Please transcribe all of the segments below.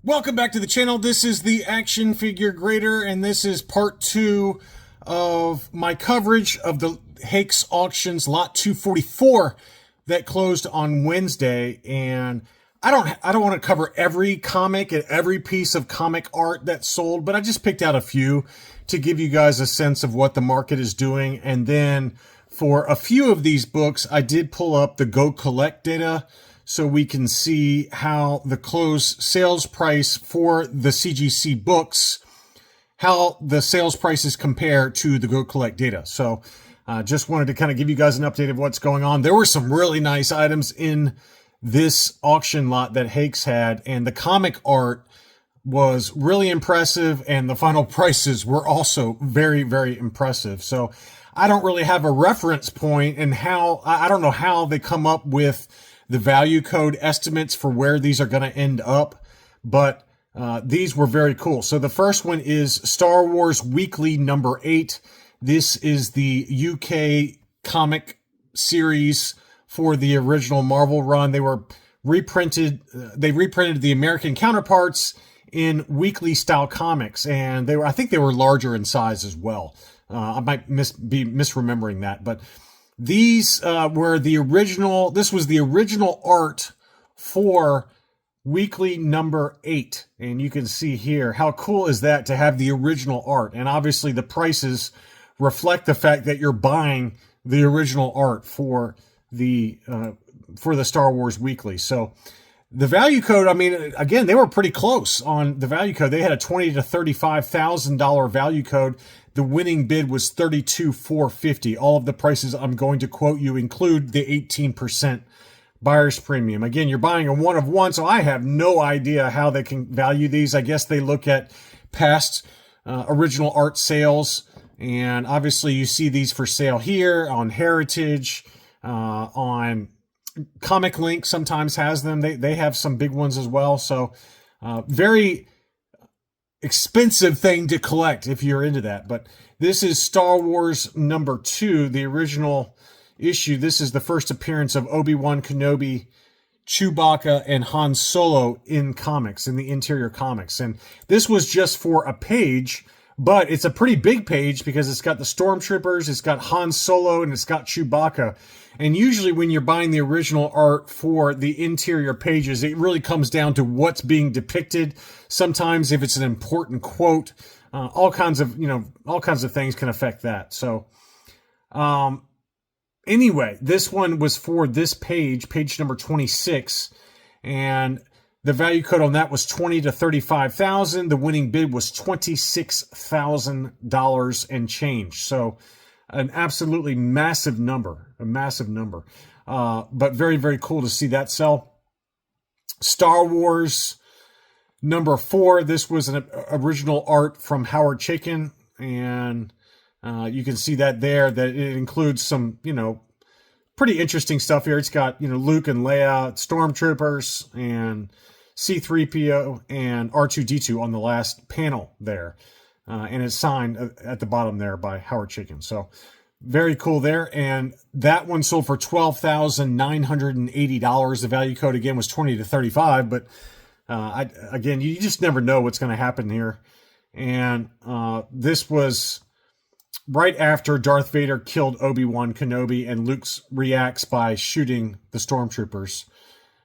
Welcome back to the channel. This is the Action Figure Grader, and this is part 2 of my coverage of the Hakes auctions lot 244 that closed on Wednesday. And I don't want to cover every comic and every piece of comic art that sold, but I just picked out a few to give you guys a sense of what the market is doing. And then for a few of these books, I did pull up the Go Collect data, so we can see how the closed sales price for the CGC books, how the sales prices compare to the Go Collect data. So just wanted to kind of give you guys an update of what's going on. There were some really nice items in this auction lot that Hakes had, and the comic art was really impressive, and the final prices were also very, very impressive. So I don't really have a reference point, and I don't know how they come up with the value code estimates for where these are going to end up, but these were very cool. So the first one is Star Wars Weekly number 8. This is the UK comic series for the original Marvel run. They were reprinted. They reprinted the American counterparts in weekly style comics, and I think they were larger in size as well. I might be misremembering that, but these were the original. This was the original art for weekly number 8. And you can see here, how cool is that to have the original art? And obviously the prices reflect the fact that you're buying the original art for the Star Wars Weekly. So the value code, I mean, again, they were pretty close on the value code. They had a $20,000 to $35,000 value code. The winning bid was $32,450. All of the prices I'm going to quote you include the 18% buyer's premium. Again, you're buying a one of one, so I have no idea how they can value these. I guess they look at past original art sales, and obviously you see these for sale here on Heritage, on Comic Link sometimes has them. They have some big ones as well. So very expensive thing to collect if you're into that. But this is Star Wars number 2, the original issue. This is the first appearance of Obi-Wan Kenobi, Chewbacca, and Han Solo in comics, in the interior comics. And this was just for a page, but it's a pretty big page because it's got the Stormtroopers, it's got Han Solo, and it's got Chewbacca. And usually when you're buying the original art for the interior pages, it really comes down to what's being depicted. Sometimes if it's an important quote, all kinds of things can affect that. So anyway, this one was for this page number 26, and the value code on that was $20,000 to $35,000. The winning bid was $26,000 and change. So an absolutely massive number, but very, very cool to see that sell. Star Wars number 4. This was an original art from Howard Chaykin, and you can see that there, that it includes some, pretty interesting stuff here. It's got, Luke and Leia, Stormtroopers, and C-3PO and R2-D2 on the last panel there. And it's signed at the bottom there by Howard Chaykin. So very cool there. And that one sold for $12,980. The value code again was $20,000 to $35,000. But again, you just never know what's going to happen here. And this was right after Darth Vader killed Obi-Wan Kenobi, and Luke reacts by shooting the Stormtroopers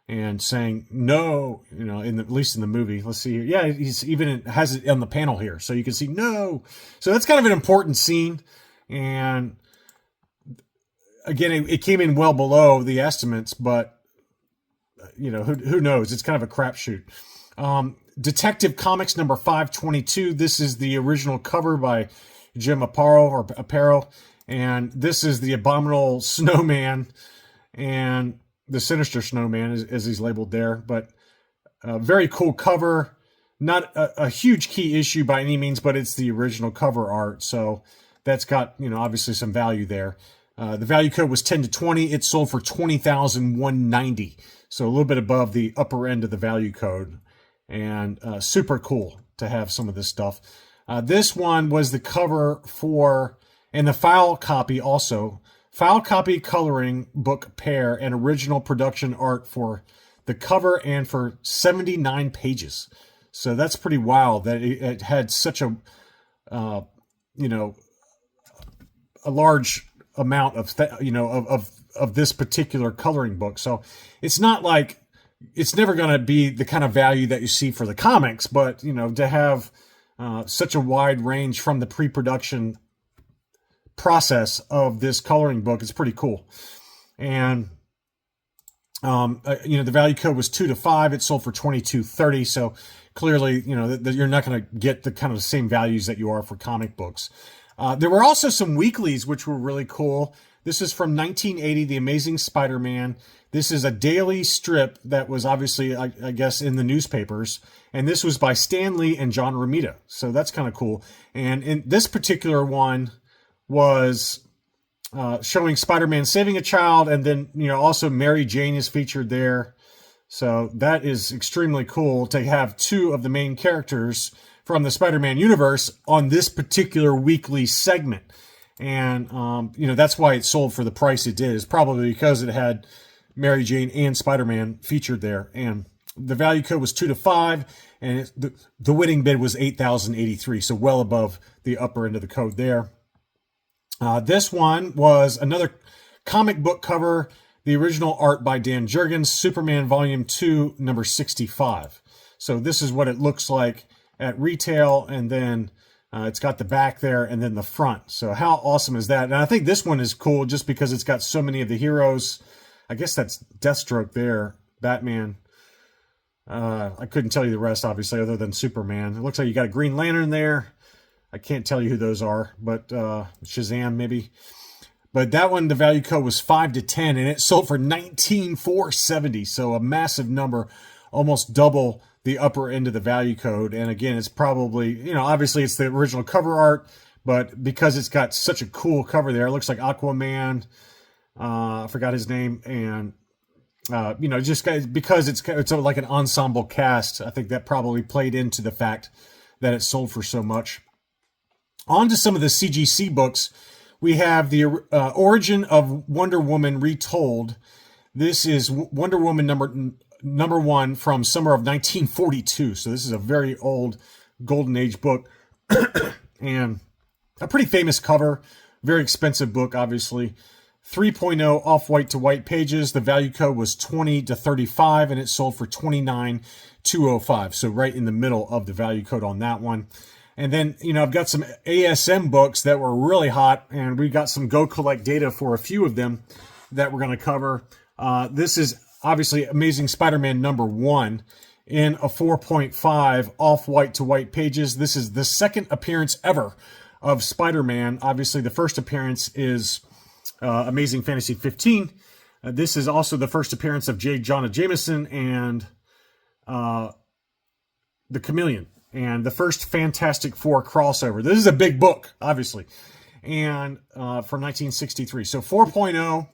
and saying no, at least in the movie. Let's see here. Yeah, he's even has it on the panel here, so you can see no. So that's kind of an important scene, and again, it came in well below the estimates, but who knows? It's kind of a crapshoot. Detective Comics number 522. This is the original cover by Jim Aparo, and this is the Abominable Snowman and the Sinister Snowman, as he's labeled there. But very cool cover. Not a huge key issue by any means, but it's the original cover art, so that's got obviously some value there. The value code was $10,000 to $20,000. It sold for $20,190, so a little bit above the upper end of the value code, and super cool to have some of this stuff. This one was the cover for, and the file copy also. File copy coloring book pair and original production art for the cover and for 79 pages. So that's pretty wild that it had such a, you know, a large amount of, of this particular coloring book. So it's not like, it's never going to be the kind of value that you see for the comics, but, to have such a wide range from the pre-production process of this coloring book is pretty cool. And, the value code was 2 to 5. It sold for $22.30. So clearly, you're not going to get the kind of same values that you are for comic books. There were also some weeklies, which were really cool. This is from 1980, The Amazing Spider-Man. This is a daily strip that was obviously, I guess, in the newspapers. And this was by Stan Lee and John Romita. So that's kind of cool. And in this particular one was showing Spider-Man saving a child. And then, also Mary Jane is featured there. So that is extremely cool to have two of the main characters from the Spider-Man universe on this particular weekly segment. And, that's why it sold for the price it did. It's probably because it had Mary Jane and Spider-Man featured there. And the value code was 2 to 5, and the winning bid was $8,083, so well above the upper end of the code there. This one was another comic book cover, the original art by Dan Jurgens, Superman Volume 2, number 65. So this is what it looks like at retail, and then it's got the back there and then the front. So how awesome is that? And I think this one is cool just because it's got so many of the heroes. I guess that's Deathstroke there, Batman. I couldn't tell you the rest, obviously, other than Superman. It looks like you got a Green Lantern there. I can't tell you who those are, but Shazam maybe. But that one, the value code was 5 to 10, and it sold for $19,470. So a massive number, almost double the upper end of the value code. And again, it's probably, obviously it's the original cover art, but because it's got such a cool cover there, it looks like Aquaman. I forgot his name. And, just because it's like an ensemble cast, I think that probably played into the fact that it sold for so much. On to some of the CGC books. We have the Origin of Wonder Woman Retold. This is Wonder Woman number 1 from summer of 1942. So this is a very old Golden Age book. And a pretty famous cover. Very expensive book, obviously. 3.0 off-white to white pages. The value code was 20 to 35, and it sold for $29,205. So right in the middle of the value code on that one. And then, I've got some ASM books that were really hot, and we got some Go Collect data for a few of them that we're going to cover. This is obviously Amazing Spider-Man number 1 in a 4.5 off-white to white pages. This is the second appearance ever of Spider-Man. Obviously, the first appearance is Amazing Fantasy 15. This is also the first appearance of J. Jonah Jameson and the Chameleon. And the first Fantastic Four crossover. This is a big book, obviously. And from 1963. So 4.0.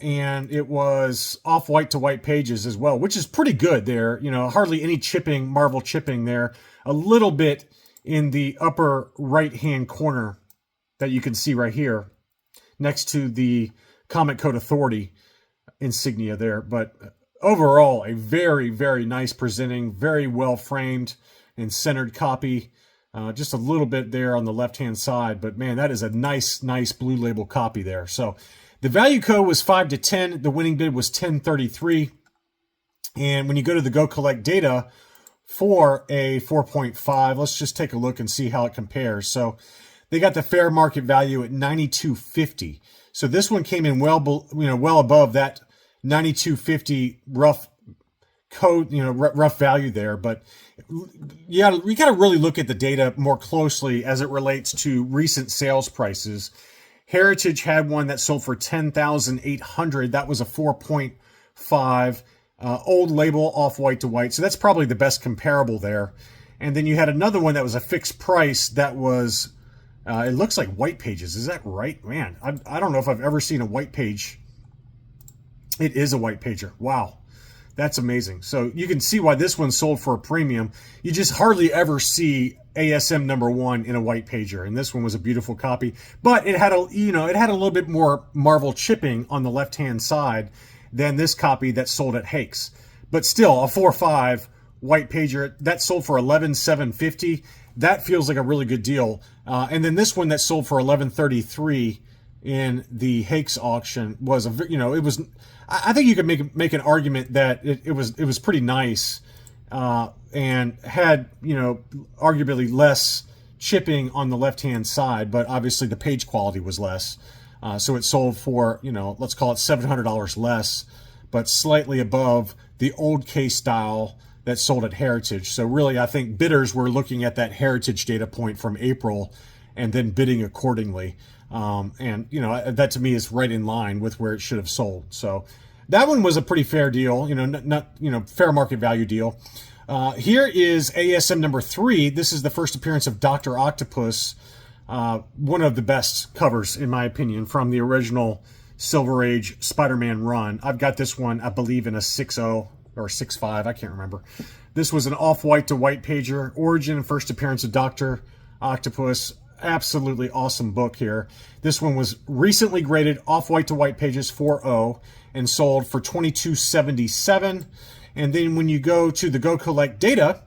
And it was off-white to white pages as well, which is pretty good there. Hardly any chipping, Marvel chipping there. A little bit in the upper right-hand corner that you can see right here next to the Comic Code Authority insignia there. But overall, a very, very nice presenting, very well framed and centered copy. Just a little bit there on the left-hand side. But man, that is a nice blue label copy there. So the value code was 5 to 10. The winning bid was 1033. And when you go to the Go Collect data for a 4.5, let's just take a look and see how it compares. So they got the fair market value at $92.50. So this one came in well above that $92.50 rough code, rough value there. But yeah, we got to really look at the data more closely as it relates to recent sales prices. Heritage had one that sold for $10,800. That was a 4.5 old label off-white to white. So that's probably the best comparable there. And then you had another one that was a fixed price that was, it looks like white pages. Is that right? Man, I don't know if I've ever seen a white page. It is a white pager. Wow. That's amazing. So you can see why this one sold for a premium. You just hardly ever see ASM number 1 in a white pager. And this one was a beautiful copy, but it had a little bit more Marvel chipping on the left-hand side than this copy that sold at Hakes. But still a 4.5 white pager that sold for $11,750. That feels like a really good deal. And then this one that sold for $11,33 in the Hakes auction was it was. I think you could make an argument that it was pretty nice, and had arguably less chipping on the left hand side, but obviously the page quality was less. So it sold for, let's call it $700 less, but slightly above the old case style that sold at Heritage. So really, I think bidders were looking at that Heritage data point from April and then bidding accordingly. And that to me is right in line with where it should have sold. So that one was a pretty fair deal, not fair market value deal. Here is ASM number 3. This is the first appearance of Dr. Octopus. One of the best covers, in my opinion, from the original Silver Age Spider-Man run. I've got this one, I believe, in a 6.0 or 6.5. I can't remember. This was an off-white to white pager. Origin and first appearance of Dr. Octopus. Absolutely awesome book here. This one was recently graded off-white to white pages 4.0 and sold for $22.77. And then when you go to the Go Collect data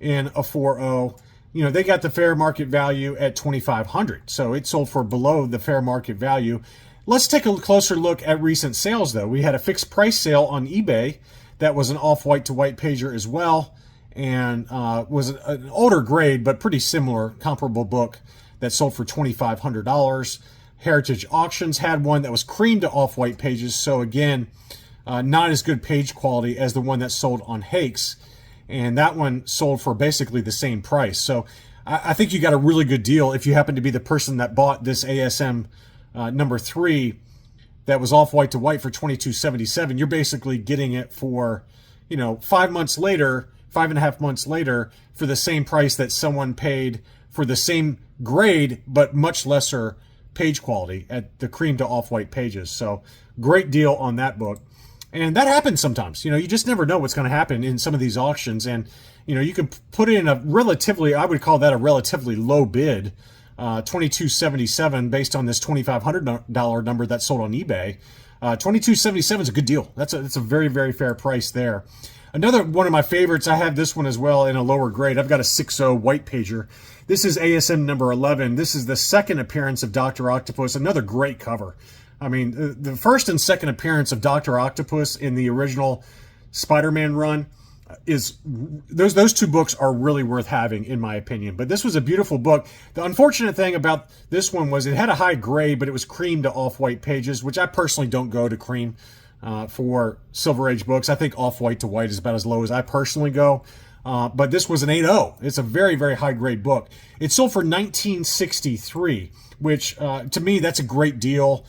in a 4.0, they got the fair market value at $2,500. So it sold for below the fair market value. Let's take a closer look at recent sales, though. We had a fixed price sale on eBay that was an off-white to white pager as well, and was an older grade, but pretty similar, comparable book that sold for $2,500. Heritage Auctions had one that was cream to off-white pages. So again, not as good page quality as the one that sold on Hakes. And that one sold for basically the same price. So I think you got a really good deal if you happen to be the person that bought this ASM number 3 that was off-white to white for $22.77. You're basically getting it for, 5 months later, 5.5 months later, for the same price that someone paid for the same grade, but much lesser page quality at the cream to off-white pages. So great deal on that book. And that happens sometimes. You just never know what's going to happen in some of these auctions. And, you can put in a relatively, I would call that a relatively low bid, $22.77 based on this $2,500 number that sold on eBay. $22.77 is a good deal. That's a very, very fair price there. Another one of my favorites, I have this one as well in a lower grade. I've got a 6.0 white pager. This is ASM number 11. This is the second appearance of Dr. Octopus. Another great cover. I mean, the first and second appearance of Dr. Octopus in the original Spider-Man run is those two books are really worth having, in my opinion. But this was a beautiful book. The unfortunate thing about this one was it had a high grade, but it was cream to off-white pages, which I personally don't go to cream for Silver Age books. I think off-white to white is about as low as I personally go. But this was an 8.0. It's a very, very high grade book. It sold for $19.63, which to me, that's a great deal.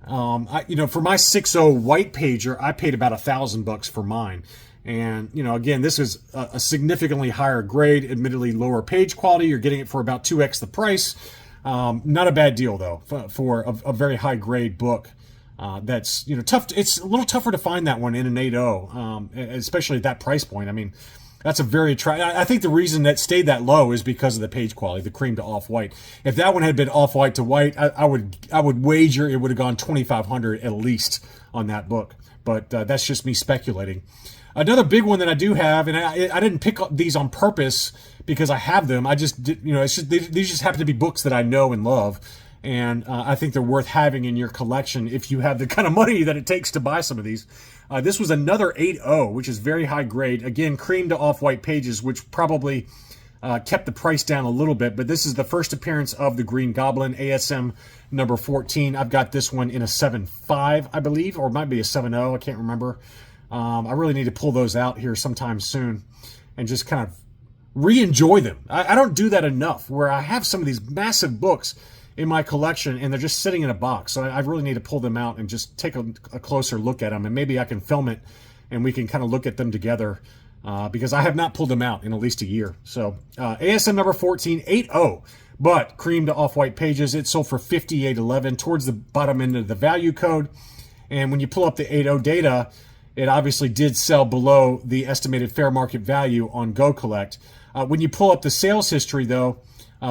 For my 6.0 white pager, I paid about $1,000 for mine. And, again, this is a significantly higher grade, admittedly lower page quality. You're getting it for about 2x the price. Not a bad deal, though, for a very high grade book. That's, tough. It's a little tougher to find that one in an 8.0, especially at that price point. I mean, that's a very I think the reason that stayed that low is because of the page quality, the cream to off-white. If that one had been off-white to white, I would wager it would have gone $2,500 at least on that book. But that's just me speculating. Another big one that I do have, and I didn't pick up these on purpose because I have them. I just did, it's just these just happen to be books that I know and love, and I think they're worth having in your collection if you have the kind of money that it takes to buy some of these. This was another 8.0, which is very high grade. Again, cream to off-white pages, which probably kept the price down a little bit. But this is the first appearance of the Green Goblin, ASM number 14. I've got this one in a 7.5, I believe, or it might be a 7.0. I can't remember. I really need to pull those out here sometime soon and just kind of re-enjoy them. I don't do that enough, where I have some of these massive books in my collection and they're just sitting in a box. So I really need to pull them out and just take a closer look at them, and maybe I can film it and we can kind of look at them together because I have not pulled them out in at least a year. So ASM number 14, 8.0, but cream to off-white pages. It sold for $58.11 towards the bottom end of the value code. And when you pull up the 8.0 data, it obviously did sell below the estimated fair market value on Go Collect. When you pull up the sales history, though,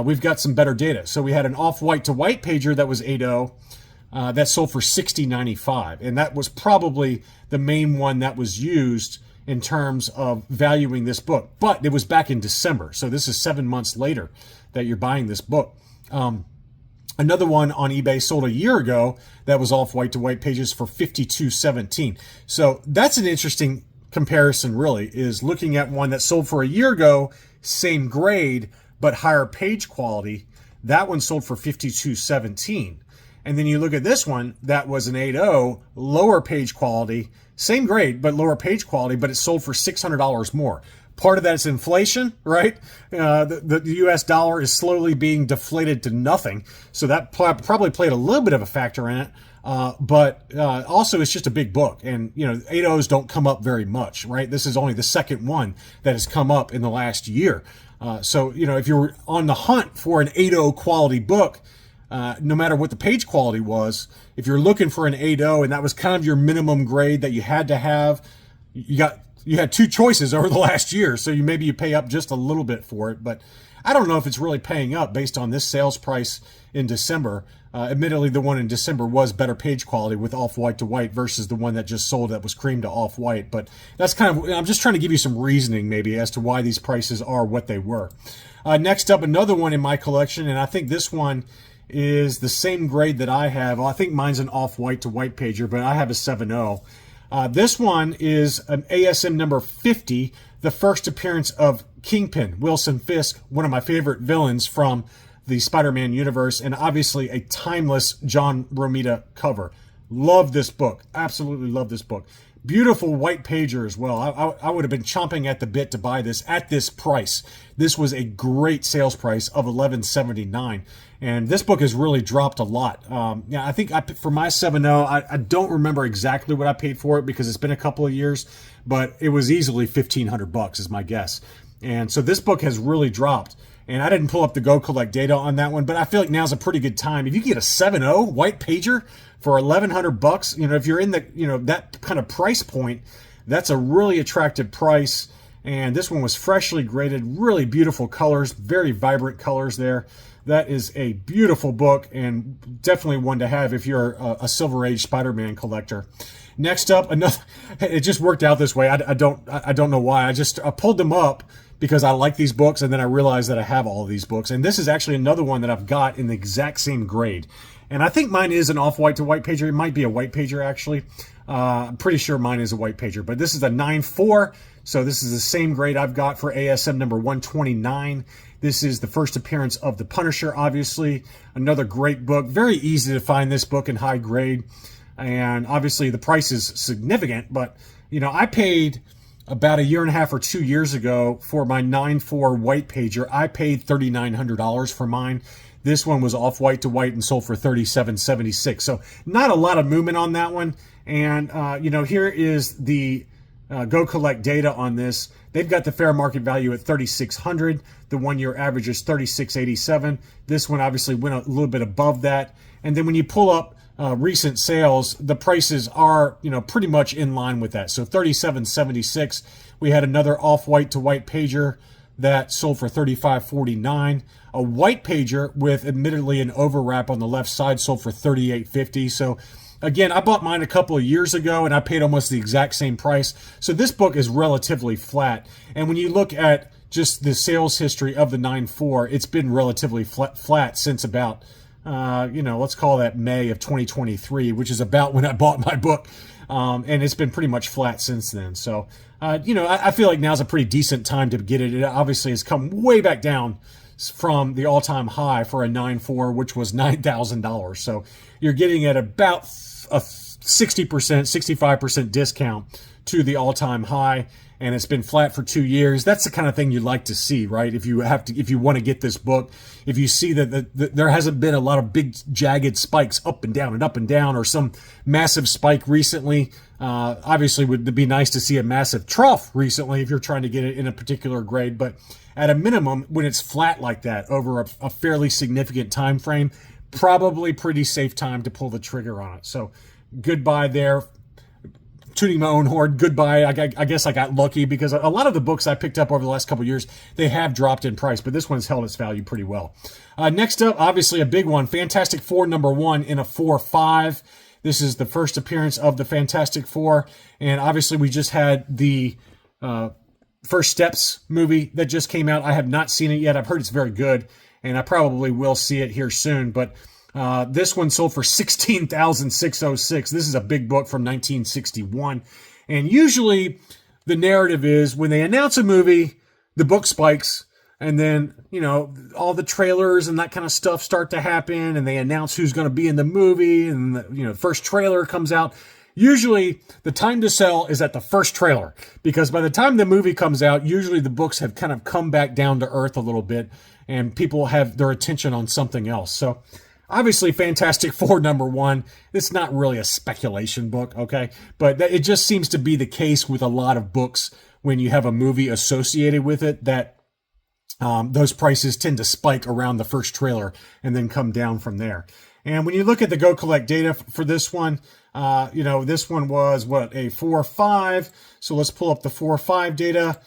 we've got some better data. So we had an off-white to white pager that was 8.0 that sold for $60.95. And that was probably the main one that was used in terms of valuing this book. But it was back in December, so this is 7 months later that you're buying this book. Another one on eBay sold a year ago that was off-white to white pages for $52.17. So that's an interesting comparison, really, is looking at one that sold for a year ago, same grade, but higher page quality. That one sold for $52.17. And then you look at this one, that was an 8.0, lower page quality, same grade, but lower page quality, but it sold for $600 more. Part of that is inflation, right? The U.S. dollar is slowly being deflated to nothing. So that probably played a little bit of a factor in it. But also it's just a big book. And, 8.0s don't come up very much, right? This is only the second one that has come up in the last year. So, if you're on the hunt for an 8.0 quality book, no matter what the page quality was, if you're looking for an 8.0 and that was kind of your minimum grade that you had to have, you had two choices over the last year, so maybe you pay up just a little bit for it. But I don't know if it's really paying up based on this sales price in December. Admittedly, the one in December was better page quality with off-white to white versus the one that just sold that was cream to off-white. But that's I'm just trying to give you some reasoning maybe as to why these prices are what they were. Next up, another one in my collection, and I think this one is the same grade that I have. Well, I think mine's an off-white to white pager, but I have a 7.0. This one is an ASM number 50, the first appearance of Kingpin, Wilson Fisk, one of my favorite villains from the Spider-Man universe, and obviously a timeless John Romita cover. Love this book. Absolutely love this book. Beautiful white pager as well. I would have been chomping at the bit to buy this at this price. This was a great sales price of $11.79. And this book has really dropped a lot. I think for my 7.0, I don't remember exactly what I paid for it because it's been a couple of years, but it was easily $1,500 is my guess. And so this book has really dropped. And I didn't pull up the Go Collect data on that one, but I feel like now's a pretty good time. If you get a 7.0 white pager for $1,100, if you're in the, that kind of price point, that's a really attractive price. And this one was freshly graded, really beautiful colors, very vibrant colors there. That is a beautiful book and definitely one to have if you're a Silver Age Spider-Man collector. Next up, it just worked out this way. I don't know why. I pulled them up because I like these books, and then I realized that I have all of these books. And this is actually another one that I've got in the exact same grade. And I think mine is an off-white to white pager. It might be a white pager, actually. I'm pretty sure mine is a white pager. But this is a 9.4, so this is the same grade I've got for ASM number 129. This is the first appearance of The Punisher, obviously. Another great book. Very easy to find this book in high grade. And obviously the price is significant. But, I paid about a year and a half or 2 years ago for my 9.4 white pager. I paid $3,900 for mine. This one was off-white to white and sold for $37.76. So not a lot of movement on that one. And, here is the Go Collect data on this. They've got the fair market value at $3,600. The one-year average is $3,687. This one obviously went a little bit above that. And then when you pull up recent sales, the prices are, pretty much in line with that. So $37.76. We had another off-white to white pager that sold for $35.49. A white pager with admittedly an overwrap on the left side sold for $38.50. So again, I bought mine a couple of years ago and I paid almost the exact same price. So this book is relatively flat. And when you look at just the sales history of the 9.4, it's been relatively flat since about, let's call that May of 2023, which is about when I bought my book. And it's been pretty much flat since then. So, I feel like now's a pretty decent time to get it. It obviously has come way back down from the all-time high for a 9.4, which was $9,000. So you're getting at about a 60%, 65% discount to the all-time high, and it's been flat for 2 years. That's the kind of thing you'd like to see, right? If you want to get this book, if you see that there hasn't been a lot of big jagged spikes up and down, or some massive spike recently. Obviously, would be nice to see a massive trough recently if you're trying to get it in a particular grade. But at a minimum, when it's flat like that over a fairly significant time frame, probably pretty safe time to pull the trigger on it. So goodbye there. Tooting my own horn, goodbye. I guess I got lucky because a lot of the books I picked up over the last couple of years, they have dropped in price, but this one's held its value pretty well. Next up, obviously a big one, Fantastic Four #1 in a 4.5. This is the first appearance of the Fantastic Four, and obviously we just had the First Steps movie that just came out. I have not seen it yet. I've heard it's very good, and I probably will see it here soon. But this one sold for $16,606. This is a big book from 1961. And usually the narrative is when they announce a movie, the book spikes, and then, you know, all the trailers and that kind of stuff start to happen, and they announce who's going to be in the movie, and the, you know, first trailer comes out. Usually the time to sell is at the first trailer, because by the time the movie comes out, usually the books have kind of come back down to earth a little bit, and people have their attention on something else. So obviously Fantastic Four #1, it's not really a speculation book, okay? But it just seems to be the case with a lot of books when you have a movie associated with it, that those prices tend to spike around the first trailer and then come down from there. And when you look at the Go Collect data for this one, you know, this one was what, a 4.5. So let's pull up the 4.5 data.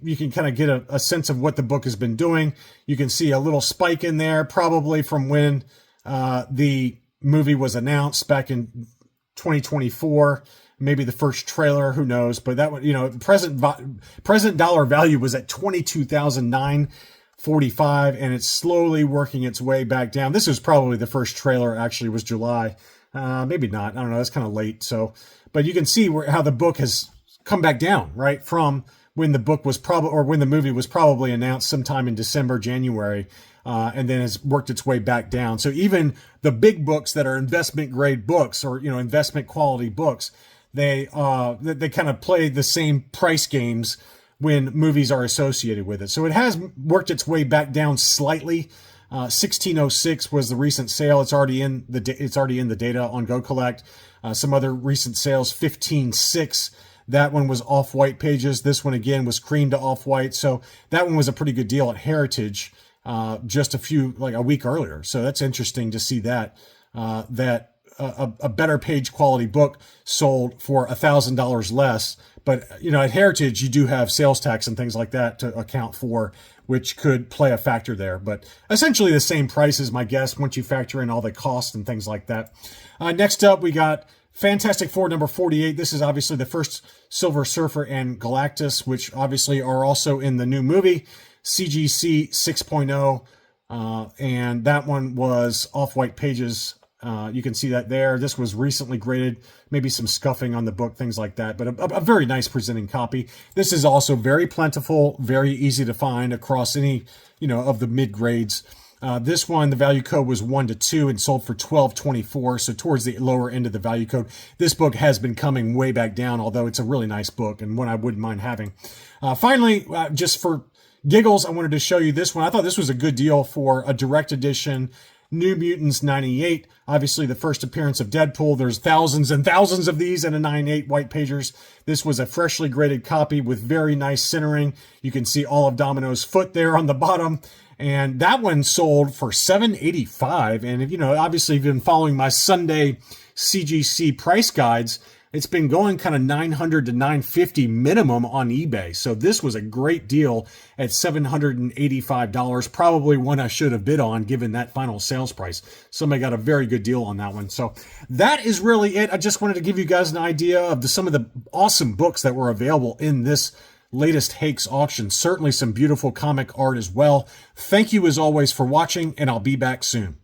You can kind of get a sense of what the book has been doing. You can see a little spike in there, probably from when the movie was announced back in 2024. Maybe the first trailer, who knows? But that one, you know, present dollar value was at $22,945, and it's slowly working its way back down. This was probably the first trailer. Actually, was July. Maybe not. I don't know. That's kind of late. So, but you can see how the book has come back down, right, from when the book was when the movie was probably announced sometime in December, January, and then has worked its way back down. So even the big books that are investment grade books, or, you know, investment quality books, they kind of play the same price games when movies are associated with it. So it has worked its way back down slightly. 1606 was the recent sale. It's already in the data on Go Collect. Some other recent sales, 15.6. That one was off-white pages. This one again was cream to off-white. So that one was a pretty good deal at Heritage just a week earlier. So that's interesting to see that a better page quality book sold for $1,000 less. But, you know, at Heritage, you do have sales tax and things like that to account for, which could play a factor there. But essentially the same price is my guess once you factor in all the costs and things like that. Next up, we got Fantastic Four #48. This is obviously the first Silver Surfer and Galactus, which obviously are also in the new movie, CGC 6.0. And that one was off-white pages. You can see that there. This was recently graded, maybe some scuffing on the book, things like that, but a very nice presenting copy. This is also very plentiful, very easy to find across any, you know, of the mid grades. This one, the value code was 1 to 2 and sold for $12.24. So towards the lower end of the value code. This book has been coming way back down, although it's a really nice book and one I wouldn't mind having. Finally, just for giggles, I wanted to show you this one. I thought this was a good deal for a direct edition New Mutants 98, obviously the first appearance of Deadpool. There's thousands and thousands of these in a 9.8 white pagers. This was a freshly graded copy with very nice centering. You can see all of Domino's foot there on the bottom. And that one sold for $7.85. And if you know, obviously if you've been following my Sunday CGC price guides, it's been going kind of $900 to $950 minimum on eBay. So this was a great deal at $785. Probably one I should have bid on given that final sales price. Somebody got a very good deal on that one. So that is really it. I just wanted to give you guys an idea of some of the awesome books that were available in this latest Hakes auction. Certainly some beautiful comic art as well. Thank you as always for watching, and I'll be back soon.